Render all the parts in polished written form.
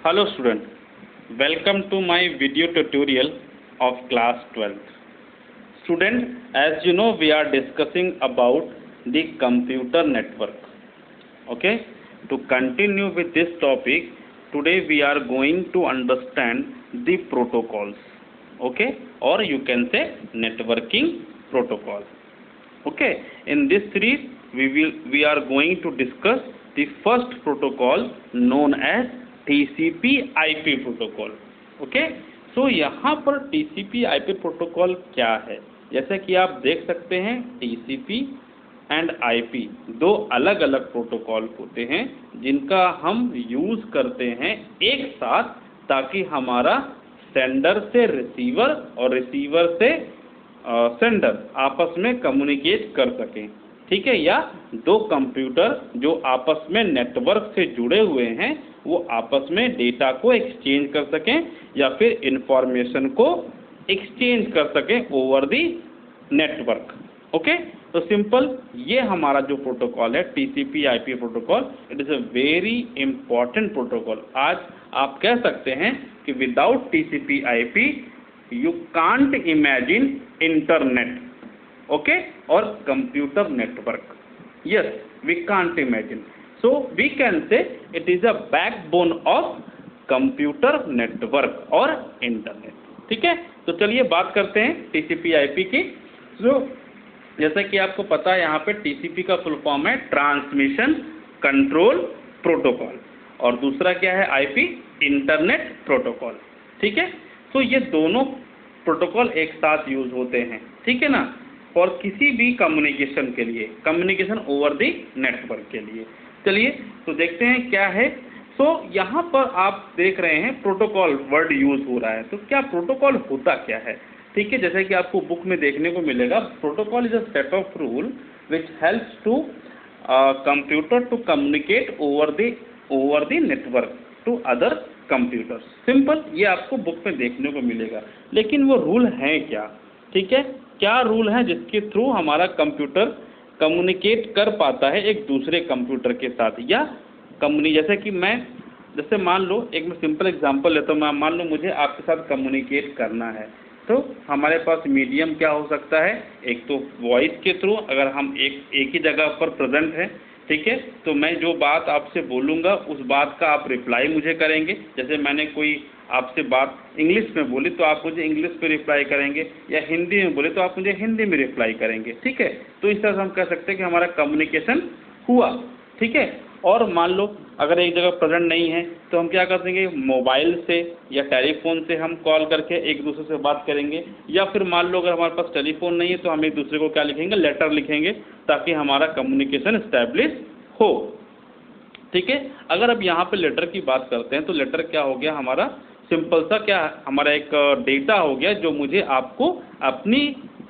Hello student, welcome to my video tutorial of class 12th. Student, as you know we are discussing about the computer network. Okay, to continue with this topic, today we are going to understand the protocols. Okay, or you can say networking protocol. Okay, in this series we are going to discuss the first protocol known as TCP/IP protocol. Okay, so यहाँ पर TCP/IP protocol क्या है? जैसा कि आप देख सकते हैं, TCP एंड IP दो अलग अलग प्रोटोकॉल होते हैं जिनका हम यूज़ करते हैं एक साथ, ताकि हमारा सेंडर से रिसीवर और रिसीवर से सेंडर आपस में कम्युनिकेट कर सकें. ठीक है, या दो कंप्यूटर जो आपस में नेटवर्क से जुड़े हुए हैं वो आपस में डेटा को एक्सचेंज कर सकें या फिर इंफॉर्मेशन को एक्सचेंज कर सकें ओवर दी नेटवर्क. ओके, तो सिंपल ये हमारा जो प्रोटोकॉल है TCP/IP protocol, it is a very important protocol. आज आप कह सकते हैं कि without TCP/IP you can't imagine internet. Okay, और computer network. Yes, we can't imagine. So we can say it is a backbone of computer network और internet. ठीक है, तो चलिए बात करते हैं TCP/IP की. So जैसा कि आपको पता है यहाँ पे TCP का फुल फॉर्म है ट्रांसमिशन कंट्रोल प्रोटोकॉल, और दूसरा क्या है IP, इंटरनेट प्रोटोकॉल. ठीक है, तो ये दोनों प्रोटोकॉल एक साथ यूज होते हैं. ठीक है ना, और किसी भी कम्युनिकेशन के लिए, कम्युनिकेशन ओवर द नेटवर्क के लिए. चलिए तो देखते हैं क्या है. सो यहाँ पर आप देख रहे हैं प्रोटोकॉल वर्ड यूज हो रहा है. तो क्या प्रोटोकॉल होता क्या है? ठीक है, जैसे कि आपको बुक में देखने को मिलेगा, protocol is a set of rule which helps to computer to communicate over the network to other computers. Simple, ये आपको बुक में देखने को मिलेगा. लेकिन वो रूल हैं क्या? ठीक है, क्या रूल हैं जिसके थ्रू हमारा कंप्यूटर कम्युनिकेट कर पाता है एक दूसरे कंप्यूटर के साथ, या जैसे कि जैसे मान लो, एक मैं सिंपल एग्जांपल लेता हूँ. मैं मान लो मुझे आपके साथ कम्युनिकेट करना है, तो हमारे पास मीडियम क्या हो सकता है? एक तो वॉइस के थ्रू, अगर हम एक ही जगह पर प्रेजेंट हैं. ठीक है, तो मैं जो बात आपसे बोलूँगा उस बात का आप रिप्लाई मुझे करेंगे. जैसे मैंने कोई आपसे बात इंग्लिश में बोली तो आप मुझे इंग्लिश में रिप्लाई करेंगे, या हिंदी में बोले तो आप मुझे हिंदी में रिप्लाई करेंगे. ठीक है, तो इस तरह से हम कह सकते हैं कि हमारा कम्युनिकेशन हुआ. ठीक है, और मान लो अगर एक जगह प्रेजेंट नहीं है तो हम क्या कर देंगे, मोबाइल से या टेलीफोन से हम कॉल करके एक दूसरे से बात करेंगे. या फिर मान लो अगर हमारे पास टेलीफोन नहीं है तो हम एक दूसरे को क्या लिखेंगे, लेटर लिखेंगे, ताकि हमारा कम्युनिकेशन इस्टेब्लिश हो. ठीक है, अगर अब यहाँ पे लेटर की बात करते हैं तो लेटर क्या हो गया हमारा, सिंपल सा क्या, हमारा एक डेटा हो गया जो मुझे आपको अपनी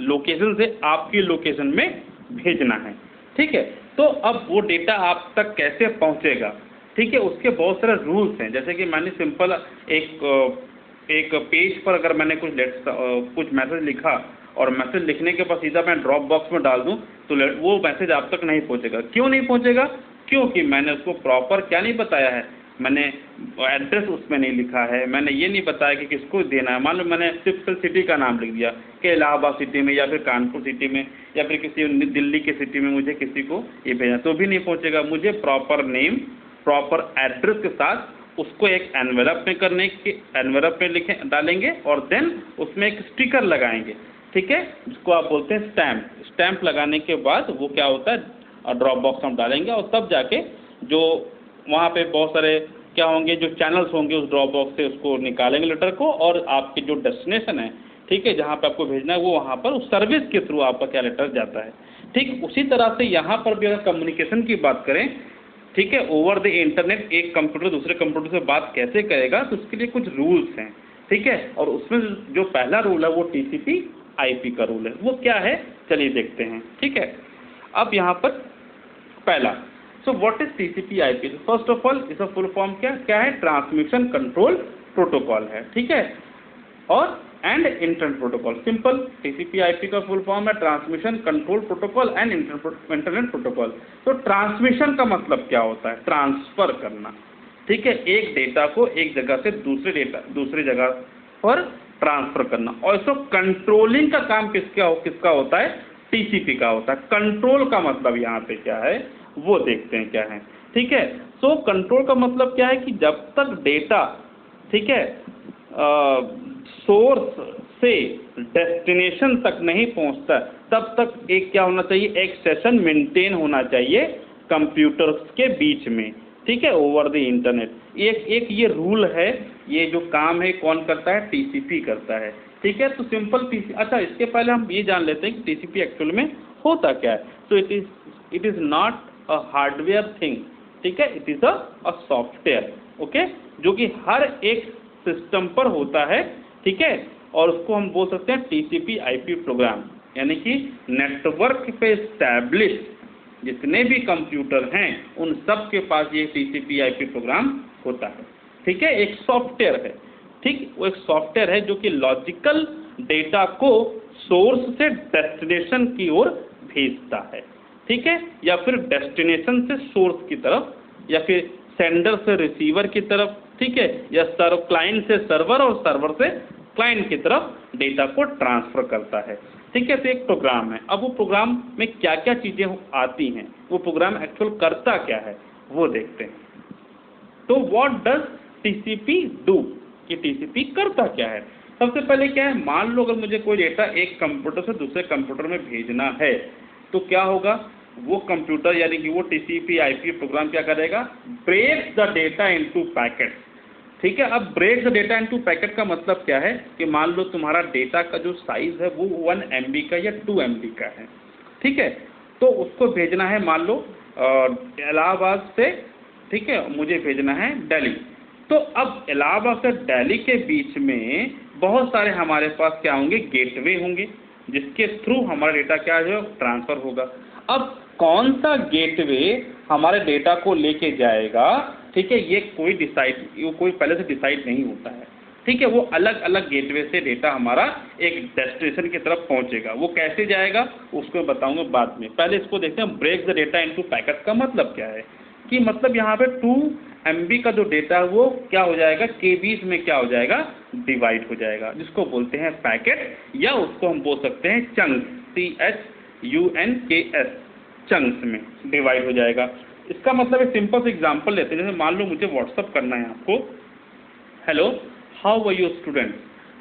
लोकेशन से आपकी लोकेशन में भेजना है. ठीक है, तो अब वो डेटा आप तक कैसे पहुंचेगा? ठीक है, उसके बहुत सारे रूल्स हैं. जैसे कि मैंने सिंपल एक पेज पर अगर मैंने कुछ मैसेज लिखा और मैसेज लिखने के बाद सीधा मैं ड्रॉप बॉक्स में डाल दूं तो वो मैसेज आप तक नहीं पहुंचेगा. क्यों नहीं पहुंचेगा? क्योंकि मैंने उसको प्रॉपर क्या नहीं बताया है, मैंने एड्रेस उसमें नहीं लिखा है, मैंने ये नहीं बताया कि किसको देना है. मान लो मैंने सिर्फ सिटी का नाम लिख दिया कि इलाहाबाद सिटी में, या फिर कानपुर सिटी में, या फिर किसी दिल्ली की सिटी में मुझे किसी को ये भेजना, तो भी नहीं पहुंचेगा. मुझे प्रॉपर नेम, प्रॉपर एड्रेस के साथ उसको एक एनवेलप में डालेंगे, और देन उसमें एक स्टिकर लगाएंगे. ठीक है, जिसको आप बोलते हैं स्टैम्प लगाने के बाद वो क्या होता है, ड्रॉप बॉक्स हम डालेंगे, और तब जाके जो वहाँ पे बहुत सारे क्या होंगे, जो चैनल्स होंगे उस ड्रॉप बॉक्स से उसको निकालेंगे लेटर को, और आपके जो डेस्टिनेशन है, ठीक है, जहाँ पे आपको भेजना है, वो वहाँ पर उस सर्विस के थ्रू आपका क्या लेटर जाता है. ठीक उसी तरह से यहाँ पर भी अगर कम्युनिकेशन की बात करें, ठीक है, ओवर द इंटरनेट एक कंप्यूटर दूसरे कंप्यूटर से बात कैसे करेगा, तो उसके लिए कुछ रूल्स हैं. ठीक है, और उसमें जो पहला रूल है वो TCP/IP का रूल है. वो क्या है, चलिए देखते हैं. ठीक है, अब यहाँ पर पहला, so what is TCP/IP? First of all इसका फुल फॉर्म क्या है, ट्रांसमिशन कंट्रोल प्रोटोकॉल है. ठीक है, और and internet protocol. Simple, TCP/IP का फुल फॉर्म है transmission control protocol and internet protocol. तो ट्रांसमिशन का मतलब क्या होता है, ट्रांसफर करना. ठीक है, एक डेटा को एक जगह से दूसरी जगह पर ट्रांसफर करना। और इसको कंट्रोलिंग का काम किसका होता है? टीसीपी का होता है। कंट्रोल का मतलब यहाँ पे क्या है वो देखते हैं क्या है। ठीक है, तो कंट्रोल का मतलब क्या है कि जब तक डेटा, ठीक है, सोर्स से डेस्टिनेशन तक नहीं पहुंचता तब तक एक क्या होना चाहिए, एक सेशन मेंटेन होना चाहिए कंप्यूटर्स के बीच में, ठीक है, ओवर द इंटरनेट। एक ये रूल है, ये जो काम है कौन करता है? टीसीपी करता है। ठीक है, तो सिंपल टीसीपी। अच्छा, इसके पहले हम ये जान लेते हैं कि टीसीपी एक्चुअल में होता क्या है। तो it is not a hardware thing, ठीक है, it is a software, okay, जो कि हर एक सिस्टम पर होता है, ठीक है, और उसको हम बोल सकते हैं टीसीपी आईपी प्रोग्राम, यानी कि नेटवर्क पे स्टैब्लिश जितने भी कंप्यूटर हैं उन सब के पास ये टीसीपी आईपी प्रोग्राम होता है। ठीक है, एक सॉफ्टवेयर है, ठीक, वो एक सॉफ्टवेयर है जो कि लॉजिकल डेटा को सोर्स से डेस्टिनेशन की ओर भेजता है, ठीक है, या फिर डेस्टिनेशन से सोर्स की तरफ, या फिर सेंडर से रिसीवर की तरफ, ठीक है, या क्लाइंट से सर्वर और सर्वर से क्लाइंट की तरफ डेटा को ट्रांसफर करता है। ठीक है, तो एक प्रोग्राम है। अब वो प्रोग्राम में क्या क्या चीज़ें आती हैं, वो प्रोग्राम एक्चुअल करता क्या है वो देखते हैं। तो व्हाट डज टीसीपी डू, कि टीसीपी करता क्या है। सबसे पहले क्या है, मान लो अगर मुझे कोई डेटा एक कंप्यूटर से दूसरे कंप्यूटर में भेजना है तो क्या होगा, वो कंप्यूटर यानी कि वो टीसीपी आईपी प्रोग्राम क्या करेगा, break the data into packet. ठीक है, अब break the data into packet का मतलब क्या है कि मान लो तुम्हारा डेटा का जो साइज है वो 1 MB का या 2 MB का है, ठीक है, तो उसको भेजना है मान लो इलाहाबाद से, ठीक है, मुझे भेजना है दिल्ली। तो अब इलाहाबाद से दिल्ली के बीच में बहुत सारे हमारे पास क्या होंगे, गेटवे होंगे, जिसके थ्रू हमारा डेटा क्या है, ट्रांसफर होगा। अब कौन सा गेटवे हमारे डेटा को लेके जाएगा, ठीक है, ये कोई पहले से डिसाइड नहीं होता है। ठीक है, वो अलग अलग गेटवे से डेटा हमारा एक डेस्टिनेशन की तरफ पहुंचेगा। वो कैसे जाएगा उसको मैं बताऊंगा बाद में। पहले इसको देखते हैं, break the data into packet का मतलब क्या है, कि मतलब यहाँ पे 2 MB का जो डेटा है वो क्या हो जाएगा, केबीज में क्या हो जाएगा, डिवाइड हो जाएगा, जिसको बोलते हैं पैकेट, या उसको हम बोल सकते हैं चंक्स, CHUNKS, चंक्स में डिवाइड हो जाएगा। इसका मतलब एक सिंपल सा एग्जांपल लेते हैं, जैसे मान लो मुझे व्हाट्सअप करना है आपको, hello how are you student,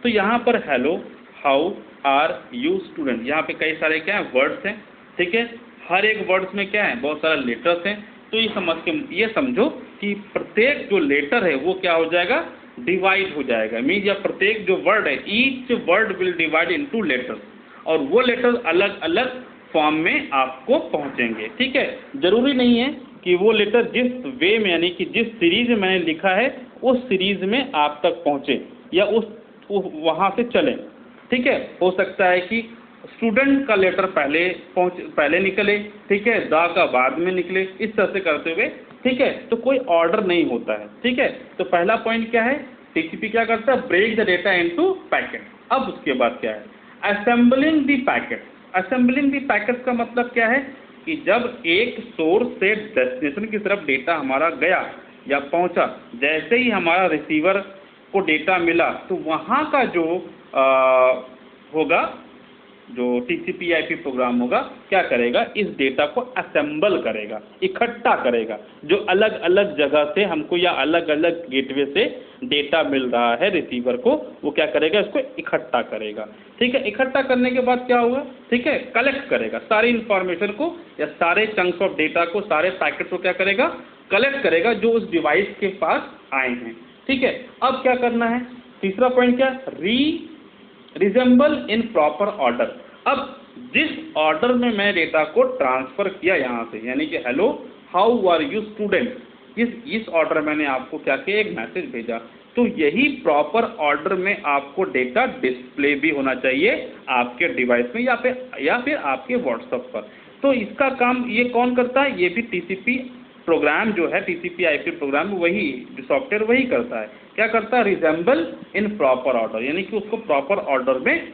तो यहाँ पर hello how are you student, यहाँ पे कई सारे क्या है, वर्ड्स हैं, ठीक है, हर एक वर्ड्स में क्या है, बहुत सारे लेटर्स हैं। तो ये समझो कि प्रत्येक जो लेटर है वो क्या हो जाएगा, डिवाइड हो जाएगा। मीन्स या प्रत्येक जो वर्ड है, each word will divide into letters, और वो लेटर्स अलग अलग फॉर्म में आपको पहुंचेंगे। ठीक है, जरूरी नहीं है कि वो लेटर जिस वे में, यानी कि जिस सीरीज में मैंने लिखा है उस सीरीज में आप तक पहुंचे या वहां से चले। ठीक है, हो सकता है कि स्टूडेंट का लेटर पहले निकले, ठीक है, दा का बाद में निकले, इस तरह से करते हुए, ठीक है, तो कोई ऑर्डर नहीं होता है। ठीक है, तो पहला पॉइंट क्या है, टीसीपी क्या करता है, break the data into packet. अब उसके बाद क्या है, assembling the packet. Assembling the packet का मतलब क्या है कि जब एक सोर्स से डेस्टिनेशन की तरफ डेटा हमारा गया या पहुंचा, जैसे ही हमारा रिसीवर को डेटा मिला तो वहाँ का जो होगा, जो टीसीपी आईपी प्रोग्राम होगा, क्या करेगा, इस डेटा को असेंबल करेगा, इकट्ठा करेगा। जो अलग अलग जगह से हमको या अलग अलग गेटवे से डेटा मिल रहा है रिसीवर को, वो क्या करेगा, इसको इकट्ठा करेगा। ठीक है, इकट्ठा करने के बाद क्या होगा, ठीक है, कलेक्ट करेगा सारी इंफॉर्मेशन को, या सारे चंक्स ऑफ डेटा को, सारे पैकेट को क्या करेगा, कलेक्ट करेगा जो उस डिवाइस के पास आए हैं। ठीक है, अब क्या करना है, तीसरा पॉइंट क्या, रिजेंबल इन प्रॉपर ऑर्डर। अब जिस ऑर्डर में मैं डेटा को ट्रांसफर किया यहाँ से, यानी कि hello how are you student, इस ऑर्डर मैंने आपको क्या किया, एक मैसेज भेजा, तो यही प्रॉपर ऑर्डर में आपको डेटा डिस्प्ले भी होना चाहिए आपके डिवाइस में या फिर आपके व्हाट्सएप पर। तो इसका काम ये कौन करता है, ये भी टीसीपी प्रोग्राम जो है, टीसीपी आईपी प्रोग्राम, वही सॉफ्टवेयर वही करता है। क्या करता है, रिजेंबल इन प्रॉपर ऑर्डर, यानी कि उसको प्रॉपर ऑर्डर में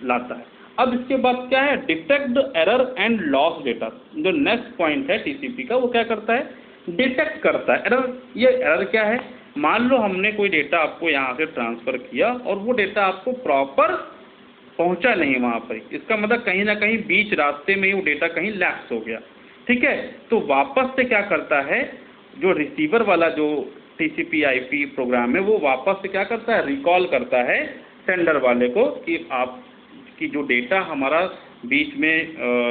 लाता है। अब इसके बाद क्या है, detect the error and loss data. जो नेक्स्ट पॉइंट है टीसीपी का, वो क्या करता है डिटेक्ट करता है एरर। ये एरर क्या है, मान लो हमने कोई डेटा आपको यहाँ से ट्रांसफ़र किया और वो डेटा आपको प्रॉपर पहुँचा नहीं वहाँ पर, इसका मतलब कहीं ना कहीं बीच रास्ते में ही वो डेटा कहीं लैप्स हो गया, ठीक है। तो वापस से क्या करता है, जो रिसीवर वाला जो TCP/IP प्रोग्राम है वो वापस से क्या करता है, रिकॉल करता है सेंडर वाले को कि आप कि जो डेटा हमारा बीच में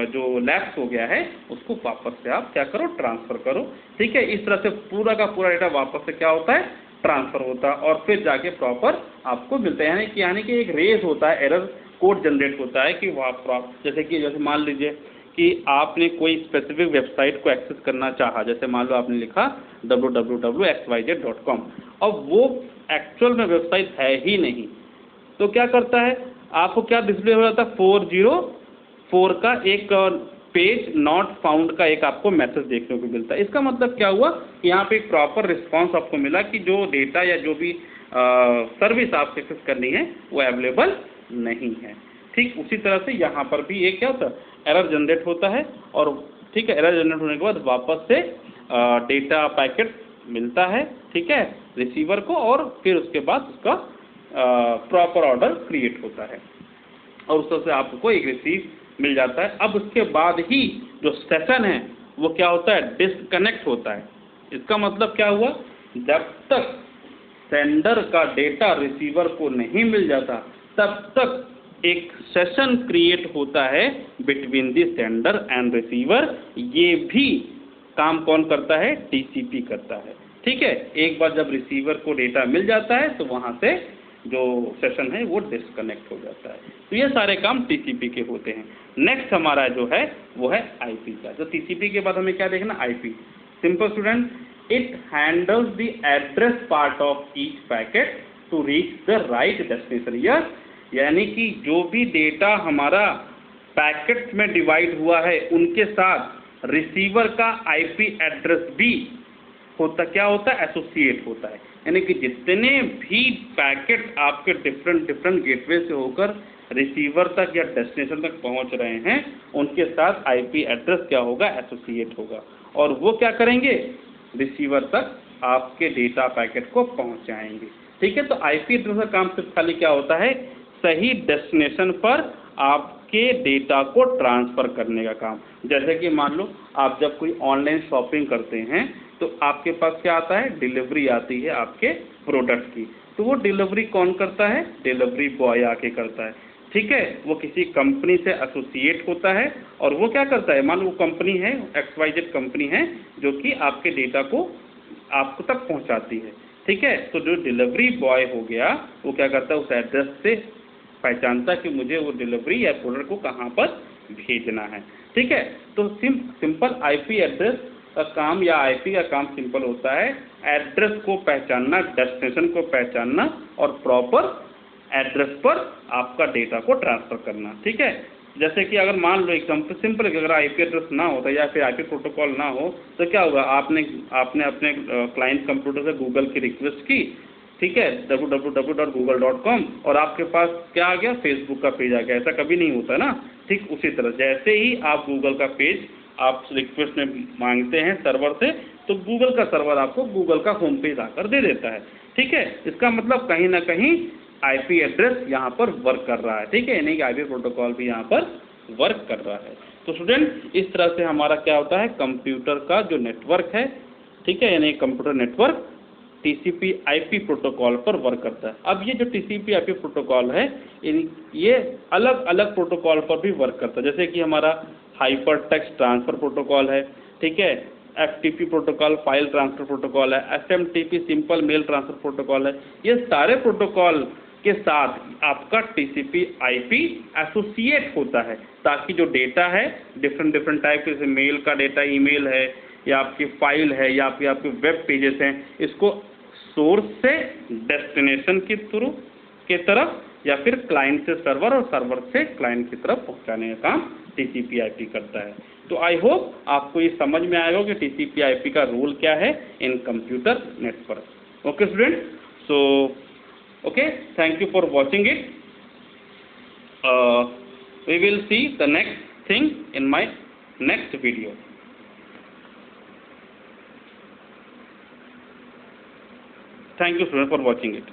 जो लैप्स हो गया है उसको वापस से आप क्या करो, ट्रांसफ़र करो, ठीक है। इस तरह से पूरा का पूरा डेटा वापस से क्या होता है, ट्रांसफ़र होता है और फिर जाके प्रॉपर आपको मिलता है। यानी कि एक रेस होता है, एरर कोड जनरेट होता है कि वहाँ जैसे मान लीजिए कि आपने कोई स्पेसिफिक वेबसाइट को एक्सेस करना चाहा, जैसे मान लो आपने लिखा www.xyz.com और वो एक्चुअल में वेबसाइट है ही नहीं, तो क्या करता है, आपको क्या डिस्प्ले हो जाता है, 404 का एक पेज नॉट फाउंड का एक आपको मैसेज देखने को मिलता है। इसका मतलब क्या हुआ, यहाँ पे एक प्रॉपर रिस्पांस आपको मिला कि जो डेटा या जो भी सर्विस आपको एक्सेस करनी है वो अवेलेबल नहीं है। ठीक उसी तरह से यहाँ पर भी एक क्या होता है, एरर जनरेट होता है और ठीक है, एरर जनरेट होने के बाद वापस से डेटा पैकेट मिलता है, ठीक है, रिसीवर को और फिर उसके बाद उसका प्रॉपर ऑर्डर क्रिएट होता है और उस तरह से आपको एक रिसीव मिल जाता है। अब उसके बाद ही जो सेशन है वो क्या होता है, डिस्कनेक्ट होता है। इसका मतलब क्या हुआ, जब तक सेंडर का डेटा रिसीवर को नहीं मिल जाता तब तक एक सेशन क्रिएट होता है between the sender and receiver. ये भी काम कौन करता है, TCP करता है, ठीक है। एक बार जब रिसीवर को डेटा मिल जाता है तो वहाँ से जो सेशन है वो डिस्कनेक्ट हो जाता है। तो ये सारे काम TCP के होते हैं। नेक्स्ट हमारा जो है वो है IP का। तो TCP के बाद हमें क्या देखना, IP। Simple student, it handles the address part of each packet to reach the right destination. Yes, यानी कि जो भी डेटा हमारा पैकेट में डिवाइड हुआ है उनके साथ रिसीवर का IP एड्रेस भी होता, क्या होता है, एसोसिएट होता है। यानी कि जितने भी पैकेट आपके डिफरेंट गेटवे से होकर रिसीवर तक या डेस्टिनेशन तक पहुंच रहे हैं उनके साथ IP एड्रेस क्या होगा, एसोसिएट होगा और वो क्या करेंगे, रिसीवर तक आपके डेटा पैकेट को पहुंचाएंगे, ठीक है। तो IP एड्रेस का काम सिर्फ खाली क्या होता है, सही डेस्टिनेशन पर आपके डेटा को ट्रांसफ़र करने का काम। जैसे कि मान लो आप जब कोई ऑनलाइन शॉपिंग करते हैं तो आपके पास क्या आता है, डिलीवरी आती है आपके प्रोडक्ट की, तो वो डिलीवरी कौन करता है, डिलीवरी बॉय आके करता है, ठीक है। वो किसी कंपनी से एसोसिएट होता है और वो क्या करता है, मान लो वो कंपनी है XYZ कंपनी है जो कि आपके डेटा को आपको तक पहुंचाती है, ठीक है। तो जो डिलीवरी बॉय हो गया वो क्या करता है, उस एड्रेस से पहचानता कि मुझे वो डिलीवरी या प्रोडक्ट को कहाँ पर भेजना है, ठीक है। तो सिंपल IP एड्रेस का काम या IP का काम सिंपल होता है, एड्रेस को पहचानना, डेस्टिनेशन को पहचानना और प्रॉपर एड्रेस पर आपका डेटा को ट्रांसफ़र करना, ठीक है। जैसे कि अगर मान लो एग्जाम्पल सिंपल है कि अगर IP एड्रेस ना होता या फिर IP प्रोटोकॉल ना हो तो क्या होगा, आपने अपने क्लाइंट कंप्यूटर से गूगल की रिक्वेस्ट की, ठीक है, www.google.com और आपके पास क्या आ गया, फेसबुक का पेज आ गया। ऐसा कभी नहीं होता ना। ठीक उसी तरह जैसे ही आप गूगल का पेज आप रिक्वेस्ट में मांगते हैं सर्वर से तो गूगल का सर्वर आपको गूगल का होम पेज आकर दे देता है, ठीक है। इसका मतलब कहीं ना कहीं IP एड्रेस यहाँ पर वर्क कर रहा है, ठीक है, यानी कि IP प्रोटोकॉल भी यहाँ पर वर्क कर रहा है। तो स्टूडेंट इस तरह से हमारा क्या होता है, कंप्यूटर का जो नेटवर्क है, ठीक है, यानी कंप्यूटर नेटवर्क TCP/IP प्रोटोकॉल पर वर्क करता है। अब ये जो TCP/IP प्रोटोकॉल है ये अलग अलग प्रोटोकॉल पर भी वर्क करता है, जैसे कि हमारा हाइपर टेक्स्ट ट्रांसफ़र प्रोटोकॉल है, ठीक है, FTP protocol file transfer protocol है, SMTP simple mail transfer protocol है। ये सारे प्रोटोकॉल के साथ आपका TCP/IP एसोसिएट होता है ताकि जो डेटा है डिफरेंट टाइप के, जैसे मेल का डेटा ईमेल है या आपकी फाइल है या फिर आपके वेब पेजेस हैं, इसको सोर्स से डेस्टिनेशन के तरफ या फिर क्लाइंट से सर्वर और सर्वर से क्लाइंट की तरफ पहुंचाने का काम TCP/IP करता है। तो आई होप आपको ये समझ में आएगा कि TCP/IP का रोल क्या है in computer network. Okay student, so okay, thank you for watching it. We will see the next thing in my next video. Thank you, students, for watching it.